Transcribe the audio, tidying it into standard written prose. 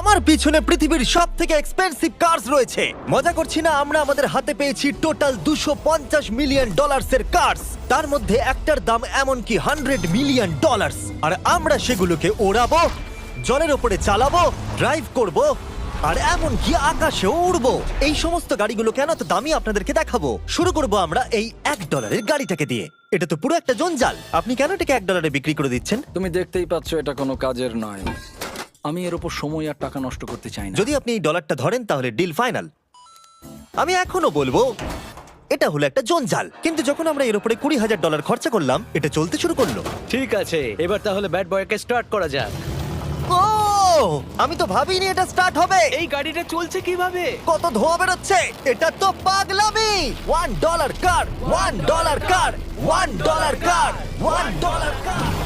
আমার পিছনে পৃথিবীর সব থেকে এক্সপেন্সিভ কার্স রয়েছে। মজা করছি না, আমরা আমাদের হাতে পেয়েছি টোটাল $250 মিলিয়ন এর কার্স। তার মধ্যে একটার দাম এমনকি $100 মিলিয়ন। আর আমরা সেগুলোকে ওড়াবো, জলের ওপরে চালাবো, ড্রাইভ করব, আর এমনকি আকাশেও উড়বো। এই সমস্ত গাড়িগুলো কেন তো দামি আপনাদেরকে দেখাবো। শুরু করব আমরা এই $1 গাড়িটাকে দিয়ে। এটা তো পুরো একটা জঞ্জাল। আপনি কেন এটাকে $1 বিক্রি করে দিচ্ছেন? তুমি দেখতেই পাচ্ছ এটা কোনো কাজের নয়। আমি এর উপর সময় আর টাকা নষ্ট করতে চাই না। যদি আপনি এই ডলারটা ধরেন তাহলে ডিল ফাইনাল। আমি এখনো বলবো এটা হলো একটা জঞ্জাল, কিন্তু যখন আমরা এর উপরে $20,000 খরচা করলাম, এটা চলতে শুরু করলো। ঠিক আছে, এবার তাহলে ব্যাড বয়কে স্টার্ট করা যাক। ও, আমি তো ভাবিনি এটা স্টার্ট হবে। এই গাড়িটা চলছে কিভাবে? কত ধোঁয়া বেরোচ্ছে, এটা তো পাগলামি। $1 কার, $1 কার, $1 কার, $1 কার।